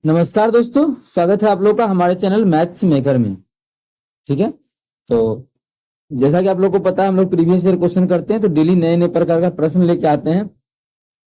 नमस्कार दोस्तों, स्वागत है आप लोग का हमारे चैनल मैथ्स मेकर में। ठीक है, तो जैसा कि आप लोग को पता है, हम लोग प्रीवियस ईयर क्वेश्चन करते हैं, तो डेली नए नए प्रकार का प्रश्न लेके आते हैं।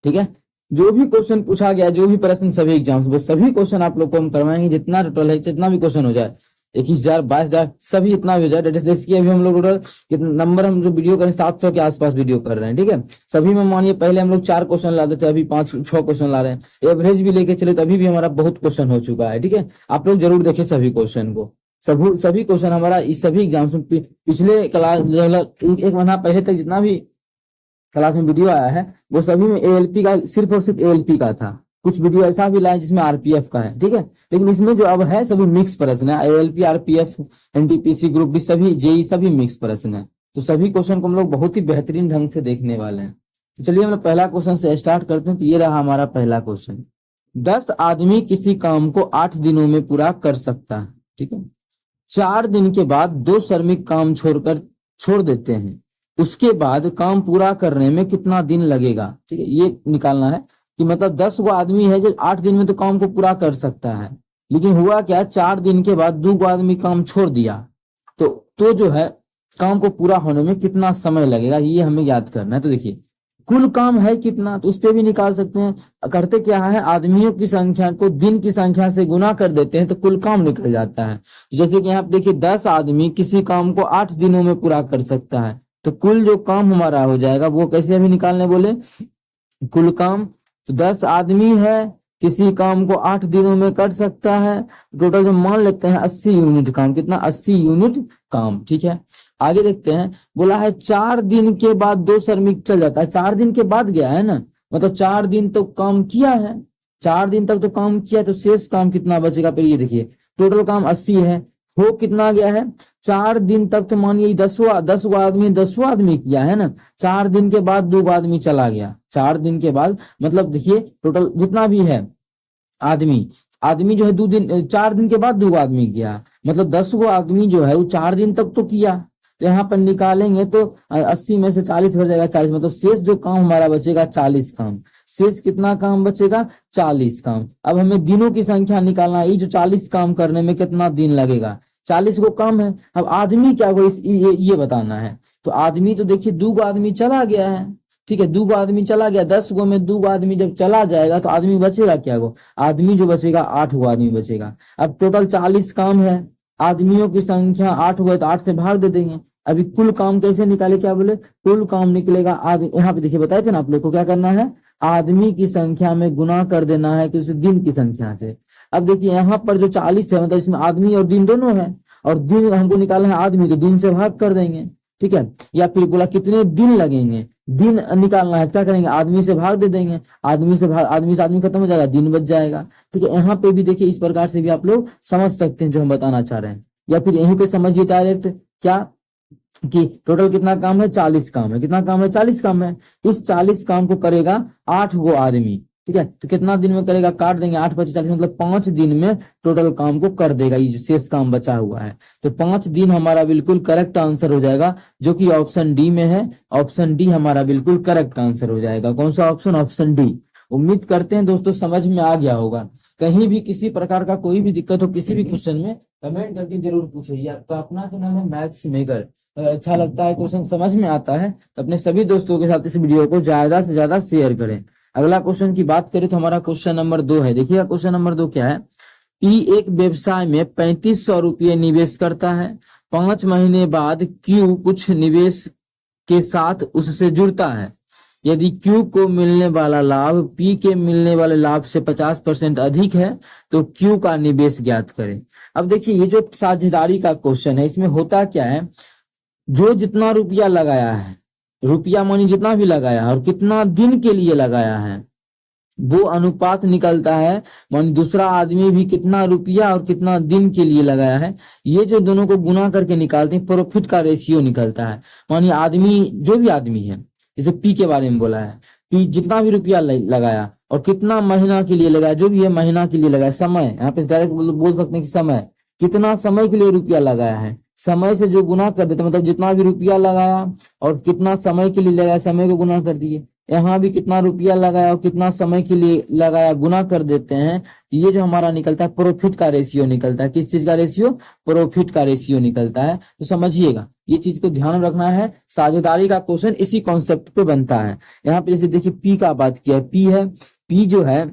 ठीक है, जो भी क्वेश्चन पूछा गया, जो भी प्रश्न सभी एग्जाम्स, वो सभी क्वेश्चन आप लोग को हम करवाएंगे। जितना टोटल है, जितना भी क्वेश्चन हो जाए, 21,000 22,000 सभी इतना भी हो जाए। जैसे अभी हम लोग टोटल कितना नंबर, हम जो वीडियो करें 700 के आसपास वीडियो कर रहे हैं। ठीक है, सभी में मानिए पहले हम लोग 4 क्वेश्चन लाते थे, अभी 5-6 क्वेश्चन ला रहे हैं। एवरेज भी लेके चले तो अभी भी हमारा बहुत क्वेश्चन हो चुका है। ठीक है, आप लोग जरूर देखें सभी क्वेश्चन को। सभी क्वेश्चन हमारा इस सभी एग्जाम्स में पिछले क्लास एक महीना पहले तक जितना भी क्लास में वीडियो आया है, वो सभी में एएलपी का, सिर्फ और सिर्फ एएलपी का था। कुछ वीडियो ऐसा भी लाए जिसमें आरपीएफ का है। ठीक है, लेकिन इसमें जो अब है सभी मिक्स प्रश्न है। ALP, RPF, NTPC, group D, सभी जेई, सभी मिक्स प्रश्न है। तो सभी क्वेश्चन को हम लोग बहुत ही बेहतरीन ढंग से देखने वाले हैं। तो चलिए हम लोग पहला क्वेश्चन से स्टार्ट करते हैं। तो ये रहा हमारा पहला क्वेश्चन। 10 आदमी किसी काम को 8 दिनों में पूरा कर सकता है। ठीक है, 4 दिन के बाद 2 श्रमिक काम छोड़ देते हैं, उसके बाद काम पूरा करने में कितना दिन लगेगा। ठीक है, ये निकालना है कि मतलब 10 गो आदमी है जो 8 दिन में तो काम को पूरा कर सकता है, लेकिन हुआ क्या, 4 दिन के बाद 2 गो आदमी काम छोड़ दिया, तो जो है काम को पूरा होने में कितना समय लगेगा, ये हमें याद करना है। तो देखिए, कुल काम है कितना, तो उस पे भी निकाल सकते हैं। करते क्या है, आदमियों की संख्या को दिन की संख्या से गुना कर देते हैं, तो कुल काम निकल जाता है। जैसे कि यहाँ पे देखिए, 10 आदमी किसी काम को 8 दिनों में पूरा कर सकता है, तो कुल जो काम हमारा हो जाएगा वो कैसे अभी निकालने बोले, कुल काम। तो 10 आदमी है, किसी काम को 8 दिनों में कर सकता है, टोटल जो मान लेते हैं 80 यूनिट काम। कितना, 80 यूनिट काम। ठीक है, आगे देखते हैं। बोला है 4 दिन के बाद 2 श्रमिक चल जाता है। 4 दिन के बाद गया है ना, मतलब 4 दिन तो काम किया है, 4 दिन तक तो काम किया, तो शेष काम कितना बचेगा। फिर ये देखिए, टोटल काम 80 है, हो कितना गया है 4 दिन तक, तो मानिए 10 गो आदमी 10 आदमी किया है ना। 4 दिन के बाद 2 आदमी चला गया, 4 दिन के बाद, मतलब देखिए टोटल जितना भी है आदमी आदमी जो है 2 दिन 4 दिन के बाद 2 आदमी किया, मतलब 10 गो आदमी जो है वो 4 दिन तक तो किया। तो यहाँ पर निकालेंगे तो 80 में से 40 घट जाएगा, 40, मतलब शेष जो काम हमारा बचेगा 40 काम। शेष कितना काम बचेगा, 40 काम। अब हमें दिनों की संख्या निकालना है, ये जो 40 काम करने में कितना दिन लगेगा, 40 को कम है। अब आदमी क्या को ये बताना है। तो आदमी तो देखिए 2 गो आदमी चला गया है। ठीक है, 2 गो आदमी चला गया, 10 गो में 2 गो आदमी जब चला जाएगा तो आदमी बचेगा क्या गो, आदमी जो बचेगा 8 गो आदमी बचेगा। अब टोटल 40 काम है, आदमियों की संख्या 8 हुआ, तो 8 से भाग दे देंगे। अभी कुल काम कैसे निकाले, क्या बोले, कुल काम निकलेगा आदमी। यहाँ पे देखिए बताए थे ना आप लोग को, क्या करना है, आदमी की संख्या में गुना कर देना है किसी दिन की संख्या से। अब देखिए यहाँ पर जो 40 है, मतलब इसमें आदमी और दिन दोनों है, और दिन हमको निकालना है आदमी, तो दिन से भाग कर देंगे। ठीक है, या फिर बोला कितने दिन लगेंगे, दिन निकालना है, क्या करेंगे, आदमी से भाग दे देंगे। आदमी से आदमी खत्म हो जाएगा, दिन बच जाएगा। ठीक है, यहाँ पे भी देखिए इस प्रकार से भी आप लोग समझ सकते हैं जो हम बताना चाह रहे हैं। या फिर यहीं पे समझिए डायरेक्ट, क्या कि टोटल कितना काम है, 40 काम है। कितना काम है, 40 काम है। इस 40 काम को करेगा 8 गो आदमी। ठीक है, तो कितना दिन में करेगा, काट देंगे, 8 5 40, मतलब 5 दिन में टोटल काम को कर देगा। ये जो शेष काम बचा हुआ है, तो 5 दिन हमारा बिल्कुल करेक्ट आंसर हो जाएगा, जो कि ऑप्शन डी में है। ऑप्शन डी हमारा बिल्कुल करेक्ट आंसर हो जाएगा। कौन सा ऑप्शन, ऑप्शन डी। उम्मीद करते हैं दोस्तों समझ में आ गया होगा। कहीं भी किसी प्रकार का कोई भी दिक्कत हो किसी भी क्वेश्चन में, कमेंट करके जरूर पूछिए। आपका अपना चैनल है मैथ्स मेकर। अच्छा लगता है, क्वेश्चन समझ में आता है, तो अपने सभी दोस्तों के साथ इस वीडियो को ज्यादा से ज्यादा शेयर करें। अगला क्वेश्चन की बात करें तो हमारा क्वेश्चन नंबर 2 है। देखिएगा क्वेश्चन नंबर 2 क्या है। पी एक व्यवसाय में 3500 रुपये निवेश करता है। 5 महीने बाद क्यू कुछ निवेश के साथ उससे जुड़ता है। यदि क्यू को मिलने वाला लाभ पी के मिलने वाले लाभ से 50% अधिक है, तो क्यू का निवेश ज्ञात करें। अब देखिए, ये जो साझेदारी का क्वेश्चन है, इसमें होता क्या है, जो जितना रुपया लगाया है, रुपया मानी जितना भी लगाया है और कितना दिन के लिए लगाया है, वो अनुपात निकलता है। मानी दूसरा आदमी भी कितना रुपया और कितना दिन के लिए लगाया है, ये जो दोनों को गुना करके निकालते हैं, प्रॉफिट का रेशियो निकलता है। मानी आदमी, जो भी आदमी है, जैसे पी के बारे में बोला है, पी जितना भी रुपया लगाया और कितना महीना के लिए लगाया, जो भी है महीना के लिए लगाया। समय, यहाँ पे डायरेक्ट बोल सकते हैं कि समय, कितना समय के लिए रुपया लगाया है, समय से जो गुना कर देते, मतलब जितना भी रुपया लगाया और कितना समय के लिए लगाया, समय को गुना कर दिए। यहाँ भी कितना रुपया लगाया और कितना समय के लिए लगाया, गुना कर देते हैं, ये जो हमारा निकलता है प्रॉफिट का रेशियो निकलता है। किस चीज का रेशियो? प्रॉफिट का रेशियो निकलता है। तो समझिएगा, ये चीज को ध्यान रखना है। साझेदारी का क्वेश्चन इसी कॉन्सेप्ट पे बनता है। यहाँ पे जैसे देखिए पी का बात किया, पी है, पी जो है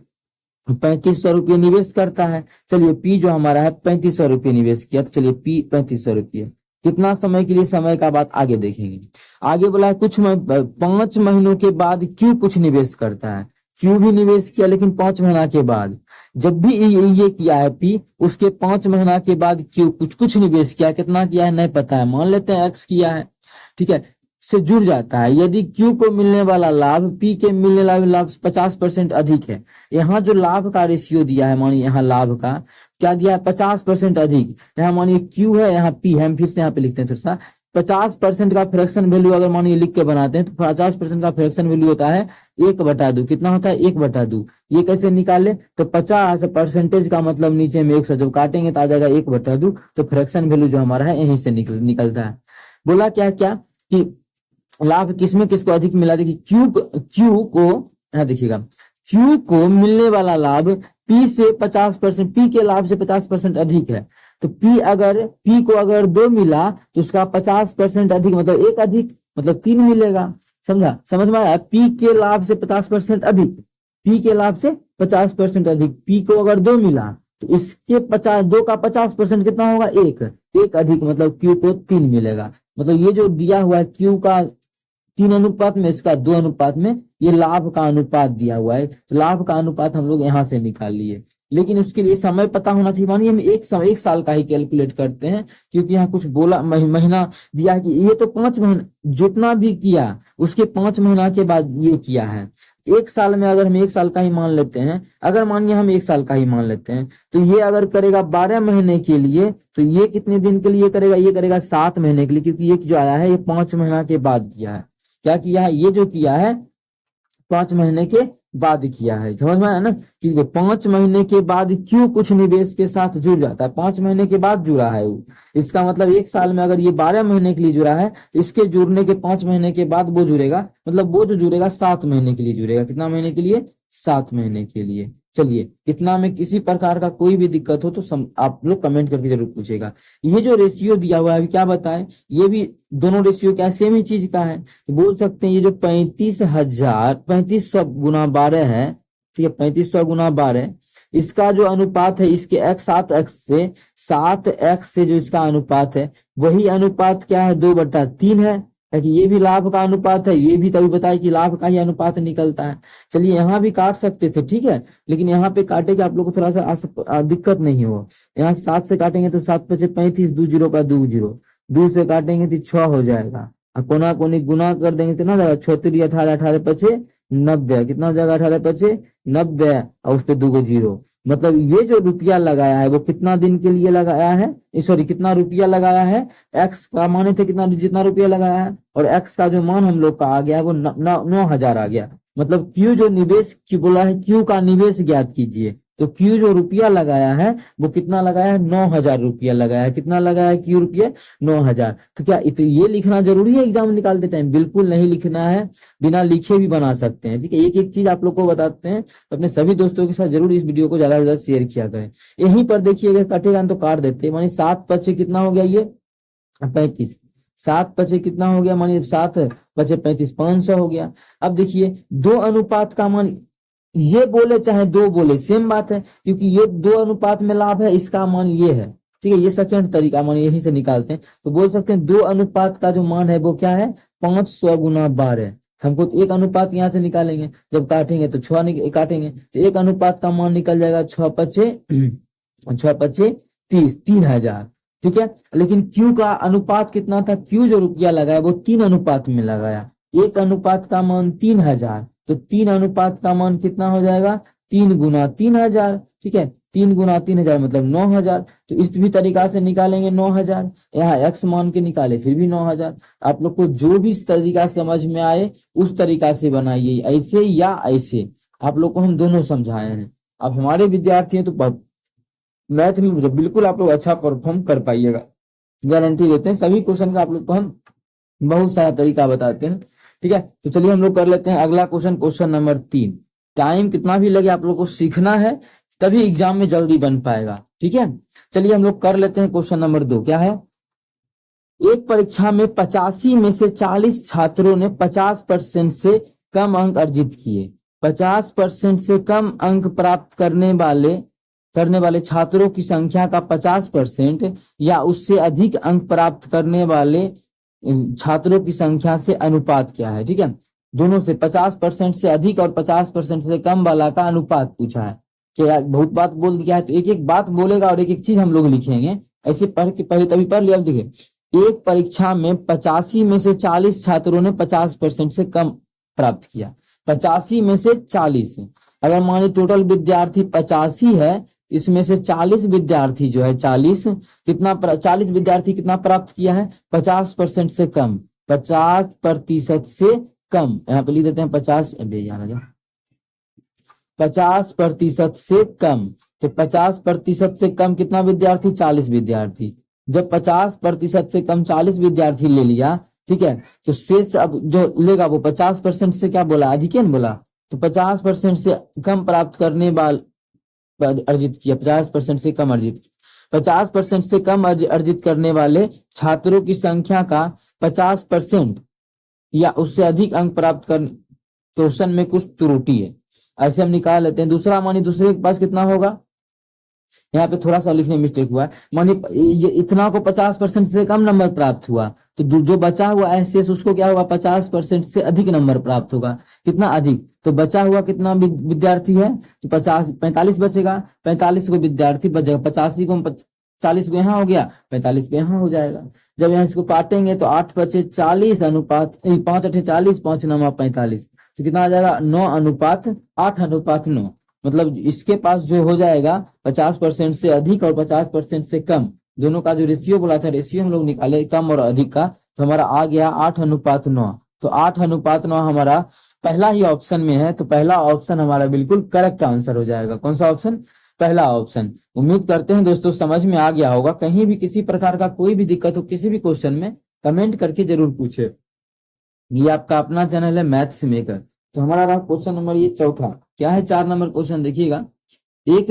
3500 रुपये निवेश करता है। चलिए पी जो हमारा है 3500 रुपये निवेश किया, तो चलिए पी 3500 रुपये कितना समय के लिए, समय का बात आगे देखेंगे। आगे बोला है 5 महीनों के बाद क्यू कुछ निवेश करता है। क्यू भी निवेश किया लेकिन 5 महीना के बाद। जब भी ये किया है पी, उसके 5 महीना के बाद क्यू कुछ निवेश किया, कितना किया है नहीं पता है, मान लेते हैं एक्स किया है, ठीक है, से जुड़ जाता है। यदि क्यू को मिलने वाला लाभ पी के मिलने वाला लाभ 50% अधिक है, यहाँ जो लाभ का रेशियो दिया है, मानिए यहाँ लाभ का क्या दिया है 50% अधिक, यहाँ मानिए क्यू है, यहाँ पी है, हम फिर से यहाँ पे लिखते हैं थोड़ा सा, 50% का फ्रैक्शन वैल्यू अगर मानिए लिख के बनाते हैं तो 50% का फ्रैक्शन वैल्यू होता है 1/2। कितना होता है? 1/2। ये कैसे निकाले? तो 50 परसेंटेज का मतलब नीचे में 100, जब काटेंगे तो आ जाएगा 1/2। तो फ्रैक्शन वैल्यू जो हमारा है यहीं से निकलता है। बोला क्या क्या कि लाभ किसमें किसको अधिक मिला? देखिए क्यू को यहाँ देखिएगा, क्यू को मिलने वाला लाभ पी से 50%, पी के लाभ से 50% अधिक है। तो पी को अगर 2 मिला तो उसका 50% अधिक मतलब 1 अधिक मतलब 3 मिलेगा। समझा? समझ में आया? पी के लाभ से 50% अधिक, पी के लाभ से 50% अधिक, पी को अगर 2 मिला तो इसके 2 का 50% कितना होगा? 1 अधिक मतलब क्यू को 3 मिलेगा। मतलब ये जो दिया हुआ है क्यू का 3 अनुपात में, इसका 2 अनुपात में, ये लाभ का अनुपात दिया हुआ है। तो लाभ का अनुपात हम लोग यहाँ से निकाल लिए, लेकिन उसके लिए समय पता होना चाहिए। मानिए हम एक साल का ही कैलकुलेट करते हैं, क्योंकि यहाँ कुछ बोला महीना दिया है कि ये तो 5 महीना जितना भी किया उसके 5 महीना के बाद ये किया है। 1 साल में अगर हम 1 साल का ही मान लेते हैं, अगर मानिए हम 1 साल का ही मान लेते हैं, तो ये अगर करेगा 12 महीने के लिए, तो ये कितने दिन के लिए करेगा? ये करेगा 7 महीने के लिए, क्योंकि ये जो आया है ये 5 महीना के बाद किया है। क्या किया है? ये जो किया है 5 महीने के बाद किया है। समझ में आया ना? कि 5 महीने के बाद क्यों कुछ निवेश के साथ जुड़ जाता है, 5 महीने के बाद जुड़ा है वो। इसका मतलब 1 साल में अगर ये 12 महीने के लिए जुड़ा है, तो इसके जुड़ने के 5 महीने के बाद वो जुड़ेगा, मतलब वो जो जुड़ेगा 7 महीने के लिए जुड़ेगा। कितना महीने के लिए? 7 महीने के लिए। चलिए, इतना में किसी प्रकार का कोई भी दिक्कत हो तो आप लोग कमेंट करके जरूर पूछेगा। ये जो रेशियो दिया हुआ है अभी क्या बताएं, ये भी दोनों रेशियो क्या सेम ही चीज का है। तो बोल सकते हैं ये जो 3500 गुना 12 है, ठीक है, 3500 गुना 12, इसका जो अनुपात है इसके 7x से जो इसका अनुपात है, वही अनुपात क्या है? 2/3 है। कि ये भी लाभ का अनुपात है, ये भी तभी बताया कि लाभ का ही अनुपात निकलता है। चलिए यहाँ भी काट सकते थे, ठीक है, लेकिन यहाँ पे काटे कि आप लोग को थोड़ा सा दिक्कत नहीं हो। यहाँ 7 से काटेंगे तो 7 × 5 = 35, 2 0 का 2 0, 2 से काटेंगे तो 6 हो जाएगा, और कोना कोनी गुना कर देंगे कितना जाएगा? 6 × 3 = 18, 18 × 5 = 90, कितना हो जाएगा? 18 × 5 = 90, और उस पे 2 0। मतलब ये जो रुपया लगाया है वो कितना दिन के लिए लगाया है, सॉरी कितना रुपया लगाया है? एक्स का माने थे कितना, जितना रुपया लगाया है, और एक्स का जो मान हम लोग का आ गया वो 9000 आ गया। मतलब क्यू जो निवेश क्यू बोला है, क्यू का निवेश ज्ञात कीजिए। तो क्यू जो रुपया लगाया है वो कितना लगाया है? 9000 रुपया लगाया है। कितना लगाया है क्यू रुपया? 9000। तो क्या ये लिखना जरूरी है एग्जाम निकालते टाइम? बिल्कुल नहीं लिखना है, बिना लिखे भी बना सकते हैं, ठीक है। एक एक चीज आप लोग को बताते हैं, तो अपने सभी दोस्तों के साथ जरूर इस वीडियो को ज्यादा से ज्यादा शेयर किया करें। यहीं पर देखिए अगर कटेगा तो काट देते, मानी 7 × 5 = कितना हो गया? ये 35। 7 × 5 = कितना हो गया? मानिए 7 × 5 = 35, 500 हो गया। अब देखिए 2 अनुपात का मान, ये बोले चाहे 2 बोले सेम बात है, क्योंकि ये 2 अनुपात में लाभ है, इसका मान ये है, ठीक है। ये सेकंड तरीका मान यहीं से निकालते हैं, तो बोल सकते हैं 2 अनुपात का जो मान है वो क्या है? 500 × 12। हमको तो 1 अनुपात यहाँ से निकालेंगे, जब काटेंगे तो 6 काटेंगे तो 1 अनुपात का मान निकल जाएगा 6 × 5 = 30, 3000, ठीक है। लेकिन क्यू का अनुपात कितना था? क्यू जो रुपया लगाया वो 3 अनुपात में लगाया। 1 अनुपात का मान 3000, तो 3 अनुपात का मान कितना हो जाएगा? 3 × 3000, ठीक है। 3 × 3000 मतलब 9000। तो इस भी तरीका से निकालेंगे 9000, यहाँ एक्स मान के निकाले फिर भी 9000। आप लोग को जो भी तरीका समझ में आए उस तरीका से बनाइए, ऐसे या ऐसे, आप लोग को हम दोनों समझाए हैं। आप हमारे विद्यार्थी हैं तो मैथ में बिल्कुल आप लोग अच्छा परफॉर्म कर पाइएगा, गारंटी देते हैं। सभी क्वेश्चन का आप लोग को हम बहुत सारा तरीका बताते हैं, ठीक है, तो चलिए हम लोग कर लेते हैं अगला क्वेश्चन, क्वेश्चन नंबर 3। टाइम कितना भी लगे आप लोग को सीखना है, तभी एग्जाम में जल्दी बन पाएगा। ठीक है, चलिए हम लोग कर लेते हैं क्वेश्चन नंबर 2। क्या है? एक परीक्षा में 85 में से 40 छात्रों ने 50% से कम अंक अर्जित किए। 50% से कम अंक प्राप्त करने वाले छात्रों की संख्या का 50% या उससे अधिक अंक प्राप्त करने वाले छात्रों की संख्या से अनुपात क्या है? ठीक है, दोनों से 50% से अधिक और 50% से कम वाला का अनुपात पूछा है। क्या बहुत बात बोल दिया है, तो एक एक बात बोलेगा और एक एक चीज हम लोग लिखेंगे। ऐसे पढ़ के पहले तभी पढ़ लिया। अब देखिए, एक परीक्षा में 85 में से 40 छात्रों ने 50% से कम प्राप्त किया। 85 में से 40, अगर मान ली टोटल विद्यार्थी 85 है, इसमें से 40 विद्यार्थी जो है 40 विद्यार्थी कितना प्राप्त किया है? 50% से कम, 50% से कम। यहाँ पे लिख देते हैं 50, 50% से कम। तो 50% से कम कितना विद्यार्थी? 40 विद्यार्थी। जब 50% से कम 40 विद्यार्थी ले लिया, ठीक है, तो शेष अब जो लेगा वो 50% से क्या बोला? अधिक है ना बोला। तो 50% से कम प्राप्त करने वाले अर्जित किया, 50% से कम अर्जित किया। 50% से कम अर्जित करने वाले छात्रों की संख्या का 50% या उससे अधिक अंक प्राप्त करने, क्वेश्चन में कुछ त्रुटि है, ऐसे हम निकाल लेते हैं। दूसरा मानिए दूसरे के पास कितना होगा, यहाँ पे थोड़ा सा लिखने में मिस्टेक हुआ है। मानिए ये इतना को 50% से कम नंबर प्राप्त हुआ, तो जो बचा हुआ एसएस उसको क्या होगा? 50% से अधिक नंबर प्राप्त होगा। कितना अधिक? तो बचा हुआ कितना विद्यार्थी है? तो 45 बचेगा। 45 को विद्यार्थी बचेगा, 85 को 40 को यहाँ हो गया, 45 को यहाँ हो जाएगा। जब यहाँ इसको काटेंगे तो 8 बचे 40 अनुपात 5 8 40, 5 9 45, तो कितना आ जाएगा? 9 अनुपात 8 अनुपात 9। मतलब इसके पास जो हो जाएगा 50% से अधिक और 50% से कम, दोनों का जो रेशियो बोला था, रेशियो हम लोग निकाले कम और अधिक का, तो हमारा आ गया 8 अनुपात 9। तो 8 अनुपात 9 हमारा पहला ही ऑप्शन में है, तो पहला ऑप्शन हमारा बिल्कुल करेक्ट आंसर हो जाएगा। कौन सा ऑप्शन? पहला ऑप्शन। उम्मीद करते हैं दोस्तों समझ में आ गया होगा। कहीं भी किसी प्रकार का कोई भी दिक्कत हो किसी भी क्वेश्चन में, कमेंट करके जरूर पूछे। ये आपका अपना चैनल है मैथ्स मेकर। तो हमारा रहा क्वेश्चन नंबर ये चौथा। क्या है? 4 नंबर क्वेश्चन देखिएगा। एक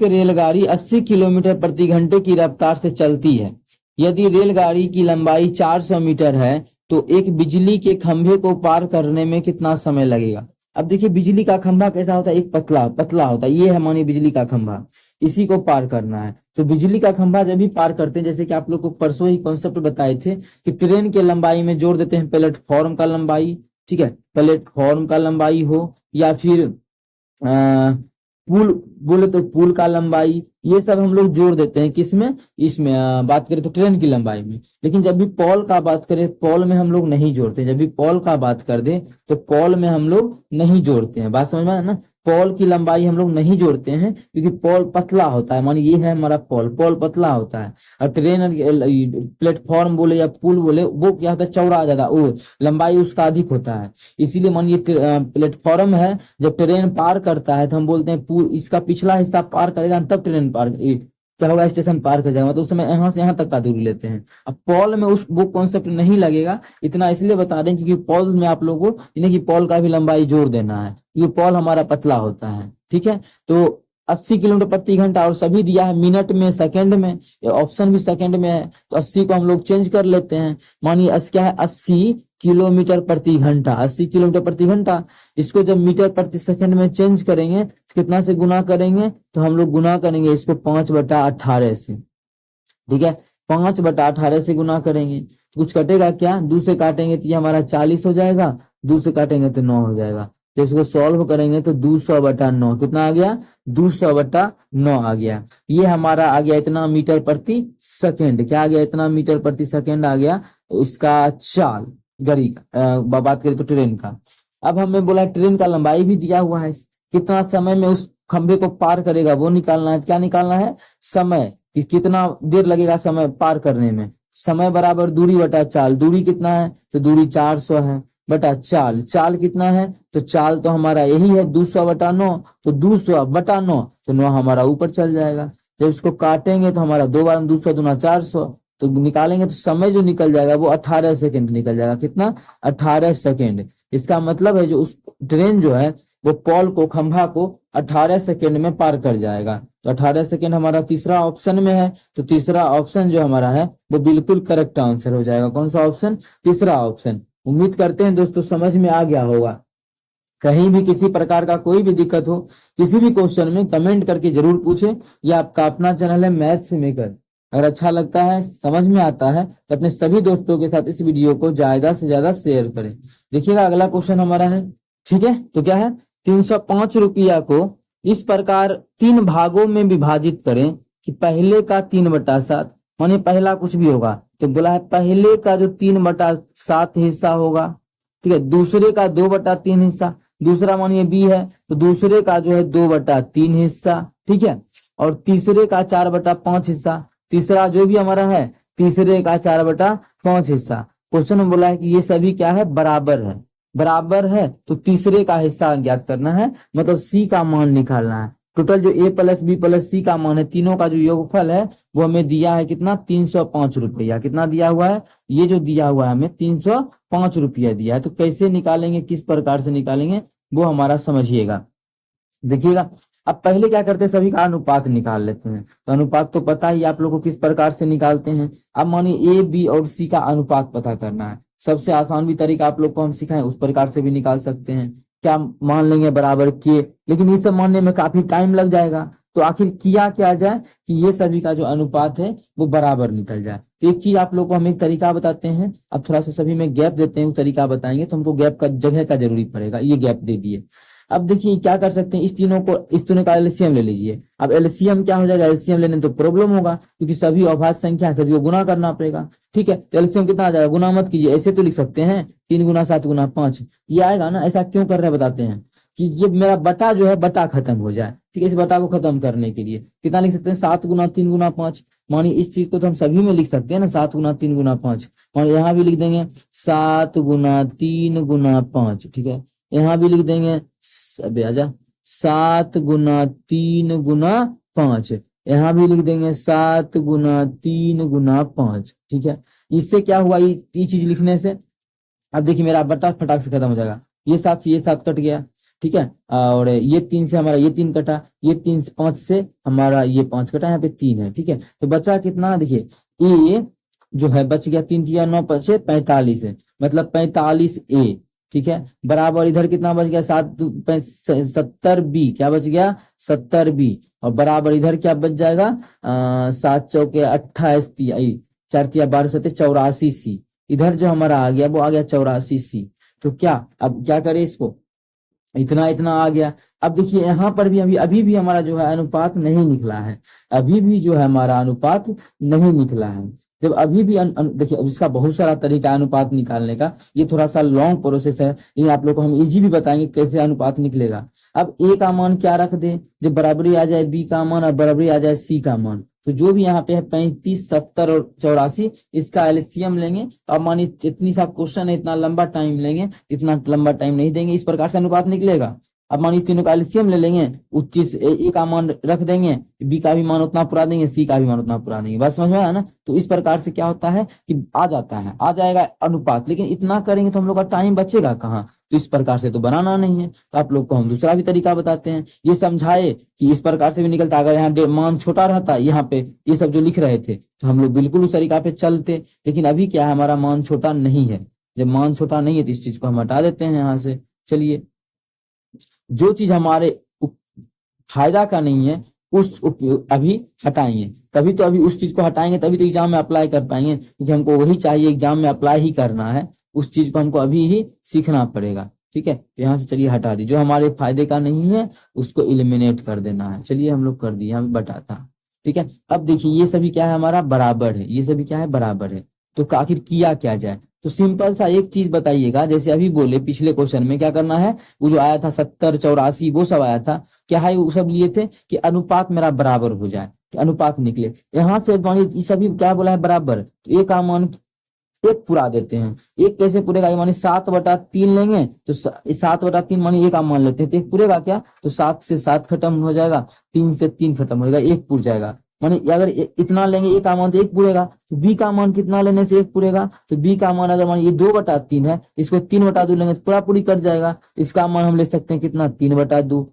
रेलगाड़ी 80 किलोमीटर प्रति घंटे की रफ्तार से चलती है। यदि रेलगाड़ी की लंबाई 400 मीटर है तो एक बिजली के खंभे को पार करने में कितना समय लगेगा? अब देखिए बिजली का खंभा कैसा होता है? एक पतला होता है। ये है मानिए बिजली का खंभा, इसी को पार करना है। तो बिजली का खंभा जब भी पार करते हैं, जैसे कि आप लोग को परसों ही कॉन्सेप्ट बताए थे कि ट्रेन के लंबाई में जोड़ देते हैं प्लेटफॉर्म का लंबाई। ठीक है, प्लेटफॉर्म का लंबाई हो या फिर पुल बोले तो पुल का लंबाई, ये सब हम लोग जोड़ देते हैं किसमें? इसमें बात करें तो ट्रेन की लंबाई में। लेकिन जब भी पोल का बात करें, पोल में हम लोग नहीं जोड़ते। जब भी पोल का बात कर दे तो पोल में हम लोग नहीं जोड़ते हैं। बात समझ में आया ना? पोल की लंबाई हम लोग नहीं जोड़ते हैं क्योंकि पोल पतला होता है। मानिए ये है हमारा पोल पतला होता है। और ट्रेन प्लेटफॉर्म बोले या पुल बोले वो क्या होता है? चौड़ा ज्यादा, वो लंबाई उसका अधिक होता है। इसीलिए मानिए प्लेटफॉर्म है, जब ट्रेन पार करता है तो हम बोलते हैं इसका पिछला हिस्सा पार करेगा तब ट्रेन पार क्या होगा? स्टेशन पार कर जाएगा। तो उस समय यहाँ से यहाँ तक का दूरी लेते हैं। अब पोल में वो कॉन्सेप्ट नहीं लगेगा। इतना इसलिए बता रहे हैं क्योंकि पोल में आप लोगों को इन्हें की पोल का भी लंबाई जोड़ देना है, ये पोल हमारा पतला होता है। ठीक है, तो 80 किलोमीटर प्रति घंटा और सभी दिया है मिनट में, सेकंड में, ऑप्शन भी सेकंड में है। तो 80 को हम लोग चेंज कर लेते हैं। मानिए क्या है? 80 किलोमीटर प्रति घंटा, 80 किलोमीटर प्रति घंटा। इसको जब मीटर प्रति सेकंड में चेंज करेंगे तो कितना से गुना करेंगे? तो हम लोग गुना करेंगे इसको 5/18 से। ठीक है, 5/18 से गुना करेंगे तो कुछ कटेगा क्या? 2 से काटेंगे तो ये हमारा 40 हो जाएगा, 2 से काटेंगे तो 9 हो जाएगा। तो इसको सॉल्व करेंगे तो 200/9 कितना आ गया? 200/9 आ गया। ये हमारा आ गया इतना मीटर प्रति सेकंड। क्या आ गया? इतना मीटर प्रति सेकंड आ गया इसका चाल गाड़ी का। बात करें तो ट्रेन का। अब हमें बोला ट्रेन का लंबाई भी दिया हुआ है, कितना समय में उस खंभे को पार करेगा वो निकालना है। क्या निकालना है? समय, कि कितना देर लगेगा समय पार करने में। समय बराबर दूरी बटा चाल। दूरी कितना है? तो दूरी 400 है बटा चाल। चाल कितना है? तो चाल तो हमारा यही है 200/9। तो 200/9 तो 9 हमारा ऊपर चल जाएगा। जब इसको काटेंगे तो हमारा 2 बार 200 दूना 400, तो निकालेंगे तो समय जो निकल जाएगा वो 18 सेकंड निकल जाएगा। कितना? 18 सेकंड। इसका मतलब है जो उस ट्रेन जो है वो पोल को, खंभा को 18 सेकंड में पार कर जाएगा। तो 18 सेकंड हमारा तीसरा ऑप्शन में है, तो तीसरा ऑप्शन जो हमारा है वो बिल्कुल करेक्ट आंसर हो जाएगा। कौन सा ऑप्शन? तीसरा ऑप्शन। उम्मीद करते हैं दोस्तों समझ में आ गया होगा। कहीं भी किसी प्रकार का कोई भी दिक्कत हो, किसी भी क्वेश्चन में कमेंट करके जरूर पूछें। ये आपका अपना चैनल है मैथ्स मेकर। अगर अच्छा लगता है, समझ में आता है, तो अपने सभी दोस्तों के साथ इस वीडियो को ज्यादा से ज्यादा शेयर करें। देखिएगा अगला क्वेश्चन हमारा है, ठीक है। तो क्या है? 305 रुपया को इस प्रकार 3 भागों में विभाजित करें कि पहले का 3/7, माने पहला कुछ भी होगा तो बोला है पहले का जो 3/7 हिस्सा होगा, ठीक है। दूसरे का 2/3 हिस्सा, दूसरा मानिए बी है तो दूसरे का जो है 2/3 हिस्सा, ठीक है। और तीसरे का 4/5 हिस्सा, तीसरा जो भी हमारा है तीसरे का 4/5 हिस्सा। क्वेश्चन में बोला है कि ये सभी क्या है? बराबर है। बराबर है तो तीसरे का हिस्सा ज्ञात करना है, मतलब सी का मान निकालना है। टोटल जो ए प्लस बी प्लस सी का मान है, तीनों का जो योगफल है वो हमें दिया है कितना? 305 रुपया। कितना दिया हुआ है? ये जो दिया हुआ है हमें 305 रुपया दिया है। तो कैसे निकालेंगे, किस प्रकार से निकालेंगे वो हमारा समझिएगा। देखिएगा अब पहले क्या करते हैं, सभी का अनुपात निकाल लेते हैं। तो अनुपात तो पता ही आप लोग को किस प्रकार से निकालते हैं। अब मानिए ए बी और सी का अनुपात पता करना है। सबसे आसान भी तरीका आप लोग को हम सिखाएं, उस प्रकार से भी निकाल सकते हैं। क्या मान लेंगे? बराबर के, लेकिन ये सब मानने में काफी टाइम लग जाएगा। तो आखिर किया क्या जाए कि ये सभी का जो अनुपात है वो बराबर निकल जाए। तो एक चीज आप लोग को हम एक तरीका बताते हैं। अब थोड़ा सा सभी में गैप देते हैं, वो तरीका बताएंगे तो हमको गैप का जगह का जरूरी पड़ेगा। ये गैप दे दिए। अब देखिए क्या कर सकते हैं, इस तीनों का एलसीएम ले लीजिए। अब एलसीएम क्या हो जाएगा? एलसीएम लेने तो प्रॉब्लम होगा क्योंकि सभी अभाज्य संख्या है, सभी को गुना करना पड़ेगा, ठीक है। तो एलसीएम कितना आ जाएगा? गुना मत कीजिए, ऐसे तो लिख सकते हैं 3 गुना 7 गुना 5, ये आएगा ना। ऐसा क्यों कर रहे हैं बताते हैं कि ये मेरा बटा जो है बटा खत्म हो जाए, ठीक है। इस बटा को खत्म करने के लिए कितना लिख सकते हैं? 7 गुना 3 गुना 5। मानिए इस चीज को तो हम सभी में लिख सकते हैं ना, 7 गुना 3 गुना 5। मानिए यहाँ भी लिख देंगे 7 गुना 3 गुना 5, ठीक है। यहाँ भी लिख देंगे अबे आजा 7 गुना 3 गुना 5। यहाँ भी लिख देंगे 7 गुना 3 गुना 5, ठीक है। इससे क्या हुआ? ये चीज लिखने से अब देखिए मेरा बटा फटाक से खत्म हो जाएगा। ये 7 से ये 7 कट गया, ठीक है। और ये 3 से हमारा ये 3 कटा, ये 3 से 5 से हमारा ये 5 कटा, यहाँ पे 3 है, ठीक है। तो बचा कितना? देखिए ए जो है बच गया 3 किया 9 5 45 है, मतलब 45 ए, ठीक है। बराबर इधर कितना बच गया? 70 बी, क्या बच गया? 70 बी। और बराबर इधर क्या बच जाएगा? 7 चौके 28, 4 तिया 12 7 84 सी। इधर जो हमारा आ गया वो आ गया 84 सी। तो क्या अब क्या करें इसको? इतना इतना आ गया। अब देखिए यहाँ पर भी अभी भी हमारा जो है अनुपात नहीं निकला है। अभी भी जो है हमारा अनुपात नहीं निकला है। जब अभी भी देखिए अब इसका बहुत सारा तरीका है अनुपात निकालने का, ये थोड़ा सा लॉन्ग प्रोसेस है, ये आप लोग को हम इजी भी बताएंगे कैसे अनुपात निकलेगा। अब ए का मान क्या रख दे? जब बराबरी आ जाए बी का मान और बराबरी आ जाए सी का मान, तो जो भी यहाँ पे है 35 70 और 84, इसका एलसीएम लेंगे। अब मानिए इतनी सा क्वेश्चन है, इतना लंबा टाइम लेंगे, इतना लंबा टाइम नहीं देंगे, इस प्रकार से अनुपात निकलेगा। अब मानिए तीनों का एलसीएम ले लेंगे, 25 ए का मान रख देंगे, बी का भी मान उतना पूरा देंगे, सी का भी मान उतना पूरा देंगे। बात समझ में आया ना? तो इस प्रकार से क्या होता है कि आ जाता है, आ जाएगा अनुपात। लेकिन इतना करेंगे तो हम लोग का टाइम बचेगा कहाँ? तो इस प्रकार से तो बनाना नहीं है। तो आप लोग को हम दूसरा भी तरीका बताते हैं, ये समझाए कि इस प्रकार से भी निकलता। अगर यहाँ मान छोटा रहता, यहाँ पे ये सब जो लिख रहे थे, तो हम लोग बिल्कुल उस तरीका पे चलते। लेकिन अभी क्या है, हमारा मान छोटा नहीं है। जब मान छोटा नहीं है तो इस चीज को हम हटा देते हैं यहाँ से। चलिए, जो चीज हमारे फायदा का नहीं है उस अभी हटाएंगे, तभी तो अभी उस चीज को हटाएंगे, तभी तो एग्जाम में अप्लाई कर पाएंगे। क्योंकि हमको वही चाहिए, एग्जाम में अप्लाई ही करना है, उस चीज को हमको अभी ही सीखना पड़ेगा, ठीक है। तो यहाँ से चलिए हटा दी, जो हमारे फायदे का नहीं है उसको इलिमिनेट कर देना है। चलिए हम लोग कर दिए, हम बटाता, ठीक है। अब देखिए ये सभी क्या है हमारा? बराबर है। ये सभी क्या है? बराबर है। तो आखिर किया क्या जाए? तो सिंपल सा एक चीज बताइएगा, जैसे अभी बोले पिछले क्वेश्चन में क्या करना है, वो जो आया था 70 84 वो सब आया था, क्या है वो सब लिए थे कि अनुपात मेरा बराबर हो जाए, तो अनुपात निकले। यहाँ से ये सभी क्या बोला है? बराबर। तो एक का मान एक पूरा देते हैं। एक कैसे पूरेगा? मानी 7/3 लेंगे तो 7/3 मानी एक आप मान लेते हैं, तो एक पूरेगा क्या? तो 7 से 7 खत्म हो जाएगा, 3 से 3 खत्म हो जाएगा, एक पूर जाएगा। माने अगर इतना लेंगे ए का मान तो 1 पूरेगा, तो बी का मान कितना लेने से 1 पूरेगा, तो बी का मान अगर मान ये 2/3 है, इसको 3/2 लेंगे तो पूरा पूरी कट जाएगा, इसका मान हम ले सकते हैं कितना 3/2।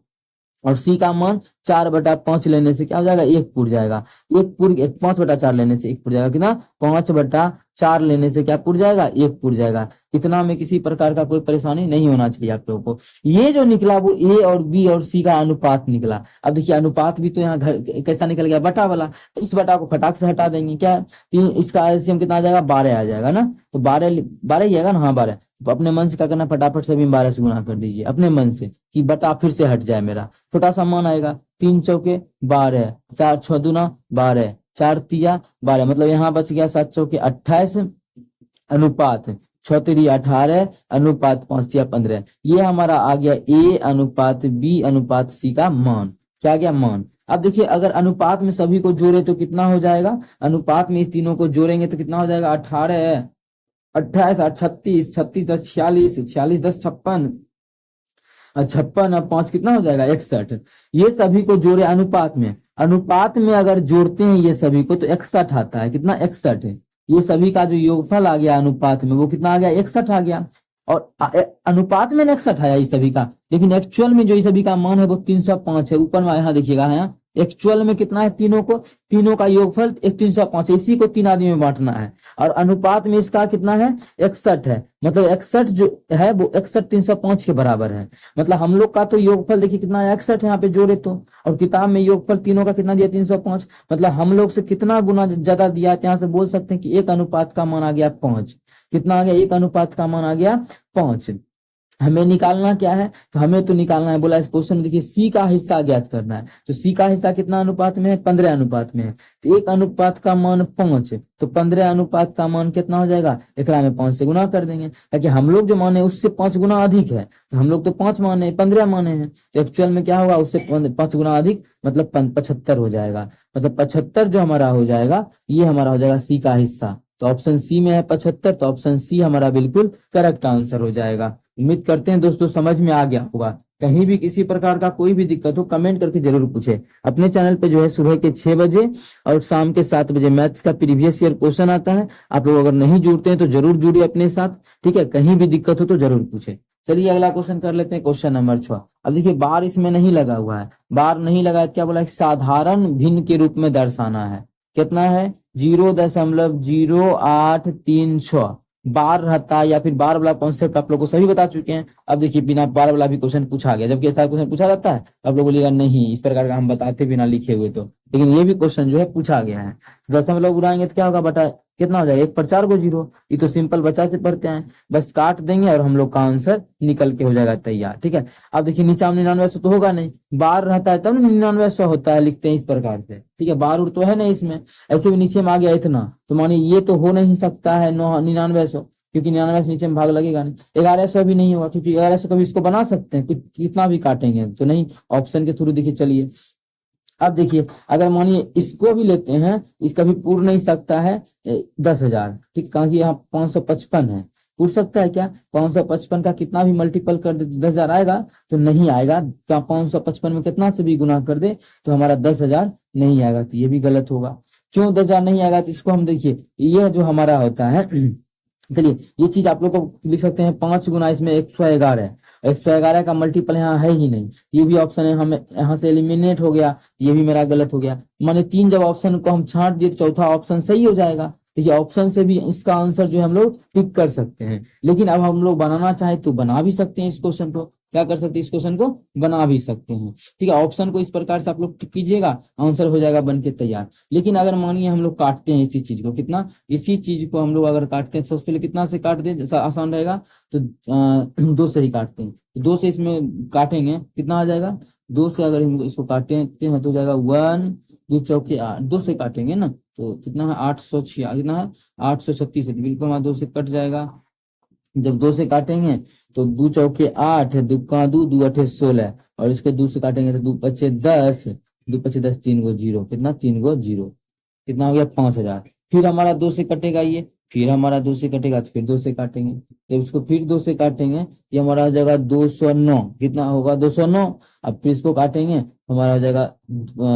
और सी का मान 4/5 लेने से क्या हो जाएगा 1 पुर जाएगा, 5/4 लेने से 1 पुर जाएगा, कितना 5/4 लेने से क्या पुर जाएगा 1 पुर जाएगा। इतना में किसी प्रकार का कोई परेशानी नहीं होना चाहिए आप लोगों को। ये जो निकला वो ए और बी और सी का अनुपात निकला। अब देखिए अनुपात भी तो यहाँ कैसा निकल गया, बटा वाला, इस बटा को फटाक से हटा देंगे, क्या इसका एलसीएम कितना आ जाएगा 12 आ जाएगा ना, तो 12 ही आएगा ना, हाँ 12। तो अपने मन से क्या करना, फटाफट से भी 12 से गुना कर दीजिए अपने मन से, कि बटा फिर से हट जाए मेरा, छोटा सा मान आएगा 3 चौके 12, 4 6 दूना 12, 4 तिया 12, मतलब यहाँ बच गया 7 चौके 28 अनुपात 6 तिरी 18 अनुपात 5 तिया 15। ये हमारा आ गया ए अनुपात बी अनुपात सी का मान, क्या गया मान। अब देखिए अगर अनुपात में सभी को जोड़े तो कितना हो जाएगा, अनुपात में इस तीनों को जोड़ेंगे तो कितना हो जाएगा 18 28 8 36 36 10 46 46 10 56 56 और 5 कितना हो जाएगा 61। ये सभी को जोड़े अनुपात में, अनुपात में अगर जोड़ते हैं ये सभी को तो 61 आता है, कितना 61 है। ये सभी का जो योगफल आ गया अनुपात में वो कितना आ गया 61 आ गया। और अनुपात में 61 आया इस सभी का, लेकिन एक्चुअल में जो इस सभी का मान है वो 305 है। ऊपर में यहाँ देखिएगा, यहाँ एक्चुअल में कितना है, तीनों का योगफल 305 है, इसी को 3 आदमी में बांटना है। और अनुपात में इसका कितना है 61 है, मतलब 61 जो है वो 61 305 के बराबर है। मतलब हम लोग का तो योगफल देखिए कितना है 61 यहाँ पे जोड़े तो, और किताब में योगफल तीनों का कितना दिया 305, मतलब हम लोग से कितना गुना ज्यादा दिया है। यहाँ से बोल सकते हैं कि 1 अनुपात का मान आ गया 5। कितना आ गया 1 अनुपात का मान आ गया 5। हमें निकालना क्या है, तो हमें तो निकालना है, बोला इस क्वेश्चन में देखिए सी का हिस्सा ज्ञात करना है, तो सी का हिस्सा कितना अनुपात में है 15 अनुपात में है, तो 1 अनुपात का मान 5, तो 15 अनुपात का मान कितना हो जाएगा, एकरा में 5 से गुना कर देंगे, ताकि हम लोग जो माने उससे 5 गुना अधिक है, तो हम लोग तो 5 माने 15 माने हैं, तो एक्चुअल में क्या होगा उससे 5 गुना अधिक, मतलब 75 हो जाएगा। मतलब 75 जो हमारा हो जाएगा ये हमारा हो जाएगा सी का हिस्सा। तो ऑप्शन सी में है 75, तो ऑप्शन सी हमारा बिल्कुल करेक्ट आंसर हो जाएगा। उम्मीद करते हैं दोस्तों समझ में आ गया होगा। कहीं भी किसी प्रकार का कोई भी दिक्कत हो कमेंट करके जरूर पूछे। अपने चैनल पे जो है सुबह के 6 बजे और शाम के 7 बजे मैथ्स का प्रीवियस ईयर क्वेश्चन आता है। आप लोग अगर नहीं जुड़ते हैं तो जरूर जुड़िए अपने साथ, ठीक है। कहीं भी दिक्कत हो तो जरूर पूछे। चलिए अगला क्वेश्चन कर लेते हैं, क्वेश्चन नंबर 6। अब देखिए बार इसमें नहीं लगा हुआ है, बार नहीं लगा है, क्या बोला है, साधारण भिन्न के रूप में दर्शाना है। कितना है 0.0836 बार रहता है, या फिर बार वाला कॉन्सेप्ट आप लोग को सभी बता चुके हैं। अब देखिए बिना बार वाला भी क्वेश्चन पूछा गया, जबकि ऐसा क्वेश्चन पूछा जाता है तो आप लोग बोलिएगा नहीं इस प्रकार का हम बताते बिना लिखे हुए, तो लेकिन ये भी क्वेश्चन जो है पूछा गया है। तो 10 हम लोग उड़ाएंगे तो क्या होगा, बटा कितना हो जाएगा 1 पर 4 को 0। ये तो सिंपल बच्चा से पढ़ते हैं, बस काट देंगे और हम लोग का आंसर निकल के हो जाएगा तैयार, ठीक है। अब देखिए नीचे में 99 तो होगा नहीं, बार रहता है तब 99 होता है, लिखते हैं इस प्रकार से, ठीक है। बार उड़ तो है नहीं इसमें, ऐसे भी नीचे में आ गया इतना, तो मानिए ये तो हो नहीं सकता है 99, क्योंकि 99 नीचे में भाग लगेगा नहीं। 1100 भी नहीं होगा, क्योंकि 1100 कभी इसको बना सकते हैं, कुछ कितना भी काटेंगे तो नहीं, ऑप्शन के थ्रू देखिए। चलिए अब देखिए अगर मानिए इसको भी लेते हैं, इसका भी पूर नहीं सकता है 10,000, ठीक, कहा कि यहाँ 555 है, पूर सकता है क्या 555 का कितना भी मल्टीपल कर दे 10,000 आएगा, तो नहीं आएगा। क्या 555 में कितना से भी गुना कर दे तो हमारा 10,000 नहीं आएगा, तो ये भी गलत होगा। क्यों 10,000 नहीं आएगा, तो इसको हम देखिए यह जो हमारा होता है चलिए ये चीज आप लोग को लिख सकते हैं 5 गुना इसमें 111 है, 111 का मल्टीपल यहाँ है ही नहीं, ये भी ऑप्शन है, हमें यहाँ से एलिमिनेट हो गया, ये भी मेरा गलत हो गया। माने 3 जब ऑप्शन को हम छांट दिए तो चौथा ऑप्शन सही हो जाएगा। देखिए ऑप्शन से भी इसका आंसर जो है हम लोग टिक कर सकते हैं, लेकिन अब हम लोग बनाना चाहे तो बना भी सकते हैं इस क्वेश्चन को, क्या कर सकते हैं इस क्वेश्चन को बना भी सकते हैं, ठीक है। ऑप्शन को इस प्रकार से आप लोग टिक कीजिएगा, आंसर हो जाएगा बन के तैयार। लेकिन अगर मानिए हम लोग काटते हैं इसी चीज को, कितना इसी चीज को हम लोग अगर काटते हैं, सबसे पहले कितना से काट दे आसान रहेगा, तो 2 से ही काटते हैं, 2 से इसमें काटेंगे कितना आ जाएगा, 2 से अगर हम इसको काटते हैं तो जाएगा 1 2 चौके 8, 2 से काटेंगे ना तो कितना है 806, कितना है 836, बिल्कुल हमारा 2 से कट जाएगा। जब 2 से काटेंगे तो 2 चौके 8, 2 का 2 2 8 16, और इसको 2 से काटेंगे तो 2 पचे 10, 2 पचे 10, 3 को 0, कितना 3 को 0, कितना हो गया 5,000। फिर हमारा 2 से कटेगा ये, फिर हमारा 2 से कटेगा तो फिर 2 से काटेंगे, जब इसको फिर 2 से काटेंगे ये हमारा हो जाएगा 209, कितना होगा 209। अब फिर इसको काटेंगे हमारा हो जाएगा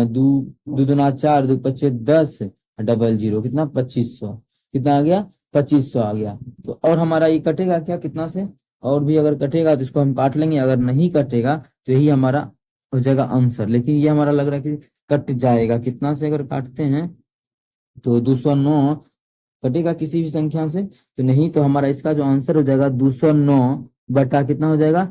2 दूना 4, 2 पच्चे 10, डबल जीरो कितना 2500, कितना आ गया 2500 आ गया। तो और हमारा ये कटेगा क्या कितना से, और भी अगर कटेगा तो इसको हम काट लेंगे, अगर नहीं कटेगा तो यही हमारा हो जाएगा आंसर। लेकिन ये हमारा लग रहा है कि कट जाएगा, कितना से अगर काटते हैं तो 209 कटेगा किसी भी संख्या से तो नहीं, तो हमारा इसका जो आंसर हो जाएगा 209 बटा कितना हो जाएगा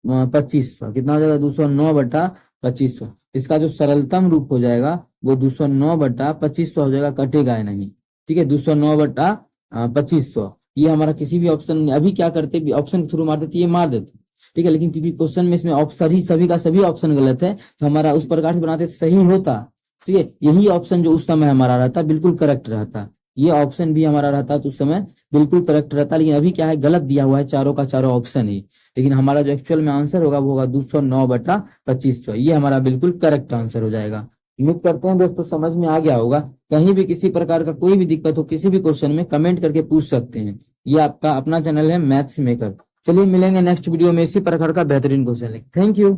2500, कितना हो जाएगा 209 बटा 2500। इसका जो सरलतम रूप हो जाएगा वो 209 बटा 2500 हो जाएगा, कटेगा ही नहीं। ठीक है, 209 बटा 2500 ये हमारा किसी भी ऑप्शन, अभी क्या करते ऑप्शन के थ्रू मार देते, ये मार देते। ठीक है, लेकिन क्योंकि क्वेश्चन में इसमें ऑप्शन ही सभी का सभी ऑप्शन गलत है तो हमारा उस प्रकार से बनाते तो सही होता। ठीक है, यही ऑप्शन जो उस समय हमारा रहता बिल्कुल करेक्ट रहता, ये ऑप्शन भी हमारा रहता तो उस समय बिल्कुल करेक्ट रहता। लेकिन अभी क्या है गलत दिया हुआ है, चारों का चारों ऑप्शन ही। लेकिन हमारा जो एक्चुअल में आंसर होगा वो होगा 209 बटा 2500, ये हमारा बिल्कुल करेक्ट आंसर हो जाएगा। उम्मीद करते हैं दोस्तों समझ में आ गया होगा। कहीं भी किसी प्रकार का कोई भी दिक्कत हो किसी भी क्वेश्चन में कमेंट करके पूछ सकते हैं। ये आपका अपना चैनल है मैथ्स मेकर। चलिए मिलेंगे नेक्स्ट वीडियो में इसी प्रकार का बेहतरीन क्वेश्चन। Thank you.